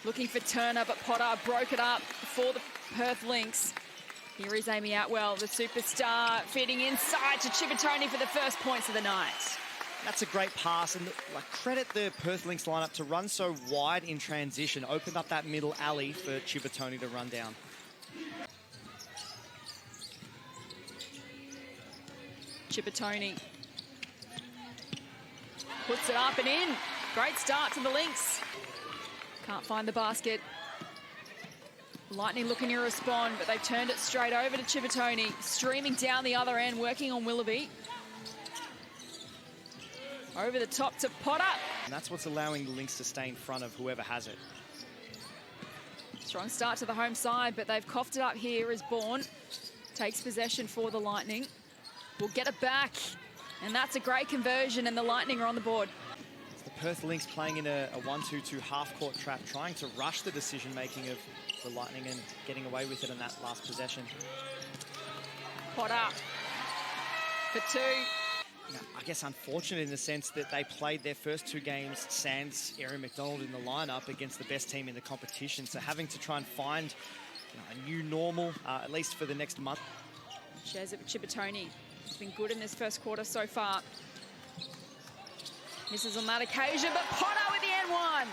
Looking for Turner, but Potter broke it up for the Perth Lynx. Here is Amy Atwell, the superstar, feeding inside to Cipollone for the first points of the night. That's a great pass, and credit the Perth Lynx lineup to run so wide in transition. Opened up that middle alley for Cipollone to run down. Cipollone puts it up and in. Great start to the Lynx. Can't find the basket. Lightning looking to respond, but they've turned it straight over to Cipollone. Streaming down the other end, working on Willoughby. Over the top to Potter. And that's what's allowing the Lynx to stay in front of whoever has it. Strong start to the home side, but they've coughed it up here as Bourne takes possession for the Lightning. Will get it back, and that's a great conversion, and the Lightning are on the board. It's the Perth Lynx playing in a 1-2-2 half-court trap, trying to rush the decision-making of the Lightning and getting away with it in that last possession. Potter for two. Now, I guess unfortunate in the sense that they played their first two games sans Erin McDonald in the lineup against the best team in the competition. So having to try and find a new normal, at least for the next month. Shares it with Cipollone. He's been good in this first quarter so far. Misses on that occasion, but Potter with the N1.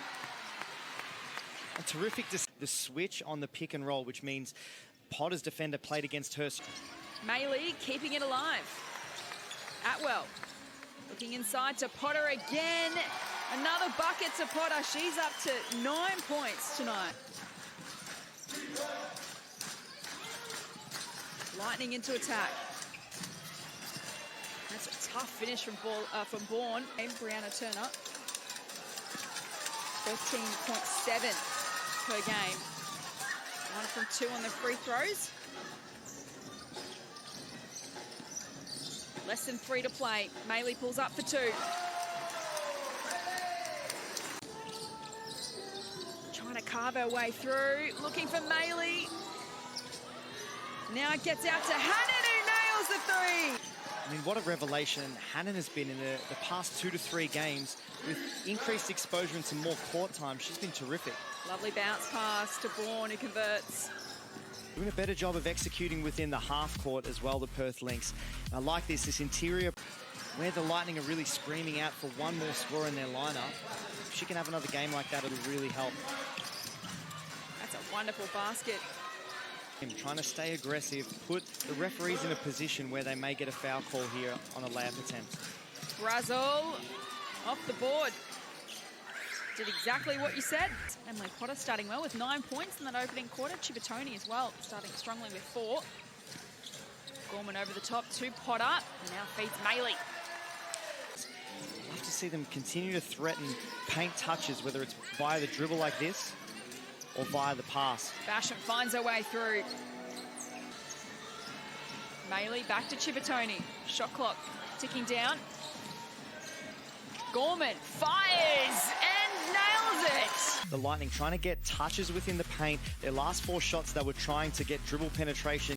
A terrific the switch on the pick and roll, which means Potter's defender played against her. Maylee keeping it alive. Atwell looking inside to Potter again. Another bucket to Potter. She's up to 9 points tonight. Lightning into attack. That's a tough finish from Bourne. And Brianna Turner. 13.7 per game. 1 from 2 on the free throws. Less than 3 to play. Maylee pulls up for 2. Trying to carve her way through. Looking for Maylee. Now it gets out to Hannon, who nails the 3. I mean, what a revelation Hannon has been in the past 2 to 3 games. With increased exposure and some more court time, she's been terrific. Lovely bounce pass to Bourne, who converts. Doing a better job of executing within the half court as well, the Perth Lynx. And I like this interior where the Lightning are really screaming out for one more scorer in their lineup. If she can have another game like that, it'll really help. That's a wonderful basket. Trying to stay aggressive, put the referees in a position where they may get a foul call here on a layup attempt. Brazel off the board. Did exactly what you said. Emily Potter starting well with 9 points in that opening quarter. Cipollone as well, starting strongly with 4. Gorman over the top to Potter. And now feeds Maylee. I'd love to see them continue to threaten paint touches, whether it's via the dribble like this or via the pass. Basham finds her way through. Maylee back to Cipollone. Shot clock ticking down. Gorman fires and nails it. The Lightning trying to get touches within the paint. Their last 4 shots, they were trying to get dribble penetration.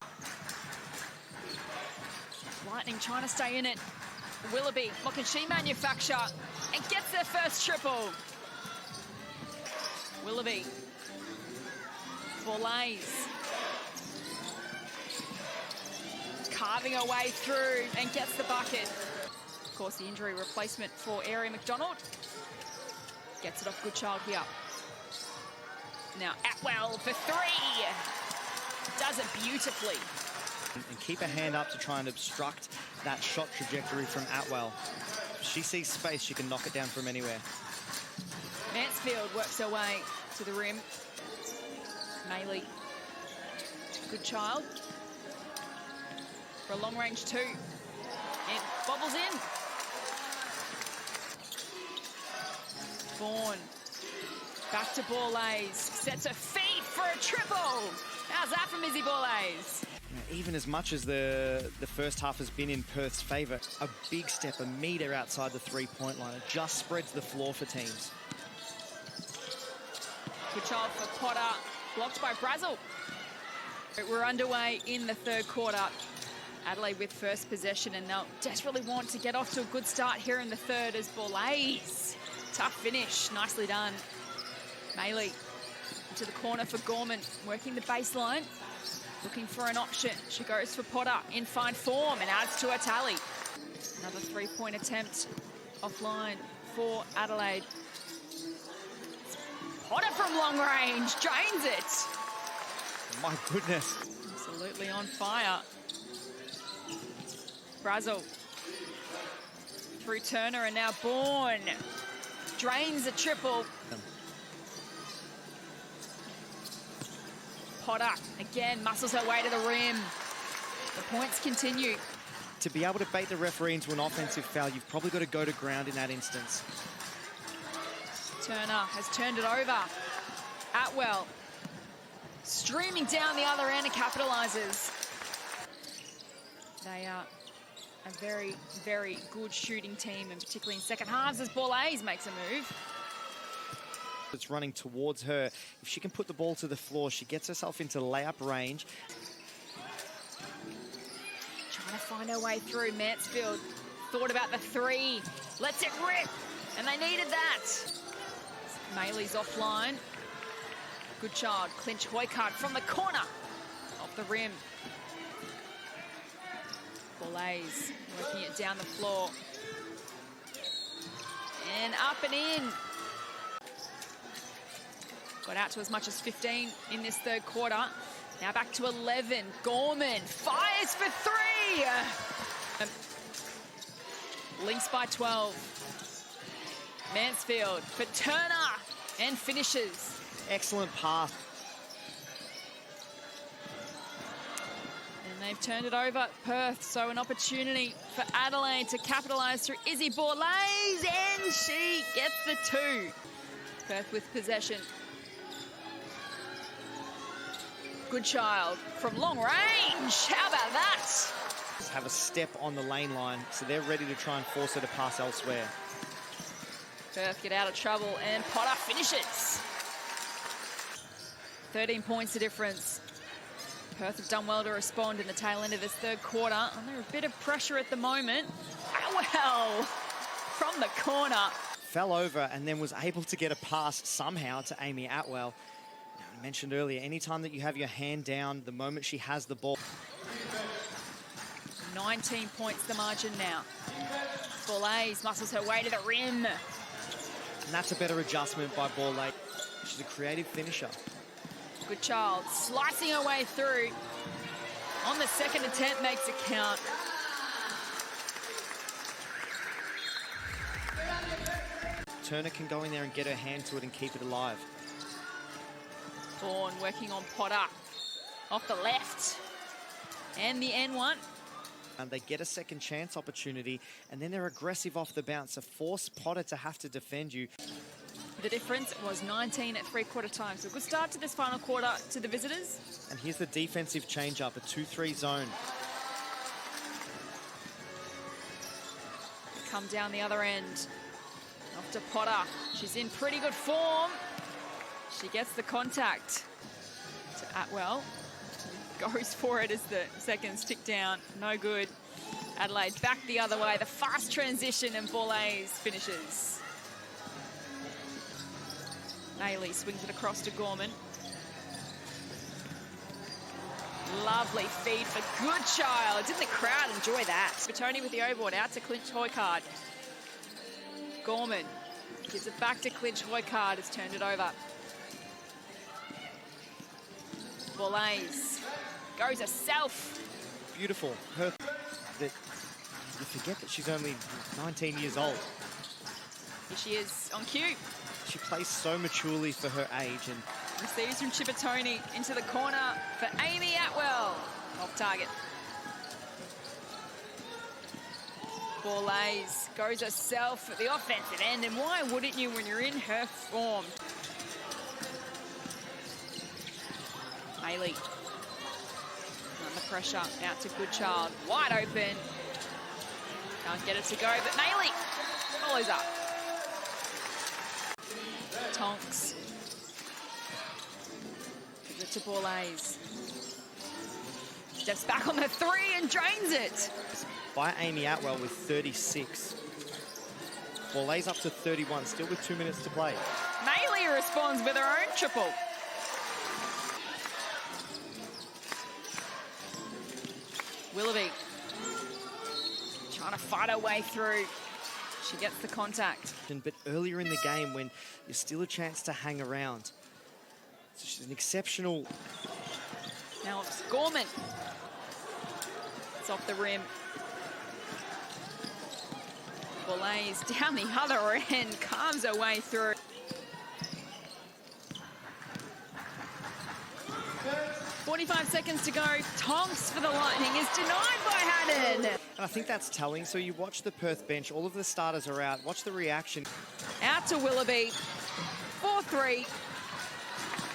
Lightning trying to stay in it. Willoughby, what can she manufacture? And gets their first triple. Willoughby. Borlase. Carving her way through and gets the bucket. Of course, the injury replacement for Erin McDonald. Gets it off Goodchild here. Now Atwell for 3. Does it beautifully. And keep a hand up to try and obstruct that shot trajectory from Atwell. If she sees space, she can knock it down from anywhere. Mansfield works her way to the rim. Maylee. Goodchild. For a long range 2. It bobbles in. Bourne. Back to Borlase. Sets her feet for a triple. How's that from Izzy Borlase? Even as much as the first half has been in Perth's favour, a big step, a metre outside the 3-point line. It just spreads the floor for teams. Goodchild for Potter. Blocked by Brazel. We're underway in the third quarter. Adelaide with first possession, and they'll desperately want to get off to a good start here in the third as Borlase. Tough finish, nicely done. Maylee Into the corner for Gorman, working the baseline. Looking for an option. She goes for Potter in fine form and adds to her tally. Another three-point attempt offline for Adelaide. Potter from long range, drains it. My goodness. Absolutely on fire. Brazel through Turner and now Bourne. Drains a triple. Potter again muscles her way to the rim. The points continue. To be able to bait the referee into an offensive foul, you've probably got to go to ground in that instance. Turner has turned it over. Atwell streaming down the other end and capitalises. They are a very, very good shooting team, and particularly in second halves as Borlase makes a move. It's running towards her. If she can put the ball to the floor, she gets herself into layup range. Trying to find her way through. Mansfield thought about the three. Lets it rip. And they needed that. Maley's offline. Good child. Clinch Hoycard from the corner. Off the rim. Borlase working it down the floor. And up and in. Got out to as much as 15 in this third quarter. Now back to 11. Gorman fires for three. Lynx by 12. Mansfield for Turner and finishes. Excellent pass. And they've turned it over, Perth. So an opportunity for Adelaide to capitalise through Izzy Borlase, and she gets the two. Perth with possession. Good child from long range. How about that? Have a step on the lane line, so they're ready to try and force her to pass elsewhere. Perth get out of trouble and Potter finishes. 13 points the difference. Perth have done well to respond in the tail end of this third quarter. Under a bit of pressure at the moment. Atwell from the corner. Fell over and then was able to get a pass somehow to Amy Atwell. I mentioned earlier, anytime that you have your hand down, the moment she has the ball. 19 points the margin now. Borlase muscles her way to the rim. And that's a better adjustment by Borlase. She's a creative finisher. Good child, slicing her way through. On the second attempt, makes it count. Turner can go in there and get her hand to it and keep it alive. Bourne working on Potter. Off the left. And the N1. And they get a second chance opportunity, and then they're aggressive off the bounce to force Potter to have to defend you. The difference was 19 at three-quarter time. So a good start to this final quarter to the visitors. And here's the defensive change-up, a 2-3 zone. Come down the other end. Off to Potter. She's in pretty good form. She gets the contact to Atwell. Goes for it as the seconds tick down. No good. Adelaide back the other way. The fast transition, and Borlase finishes. Maley swings it across to Gorman. Lovely feed for Goodchild. Didn't the crowd enjoy that? Bertoni with the O-board out to Clinch Hoycard. Gorman gives it back to Clinch Hoycard. Has turned it over. Borlase goes herself. Beautiful. You forget that she's only 19 years old. Here she is on cue. She plays so maturely for her age and receives from Chippitoni into the corner for Amy Atwell. Off target. Borlase goes herself at the offensive end, and why wouldn't you when you're in her form? Maley. Under pressure, out to Goodchild. Wide open. Can't get it to go, but Maley follows up. Tonks. Gives it to Borlase. Steps back on the three and drains it. By Amy Atwell with 36. Borlase up to 31, still with 2 minutes to play. Maley responds with her own triple. Willoughby trying to fight her way through. She gets the contact. But earlier in the game, when there's still a chance to hang around, so she's an exceptional. Now it's Gorman. It's off the rim. Boulay is down the other end, calms her way through. .45 seconds to go. Tonks for the Lightning is denied by Haddon. And I think that's telling. So you watch the Perth bench, all of the starters are out. Watch the reaction. Out to Willoughby. 4-3.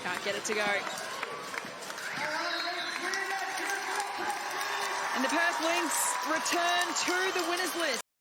Can't get it to go. And the Perth Lynx return to the winners list.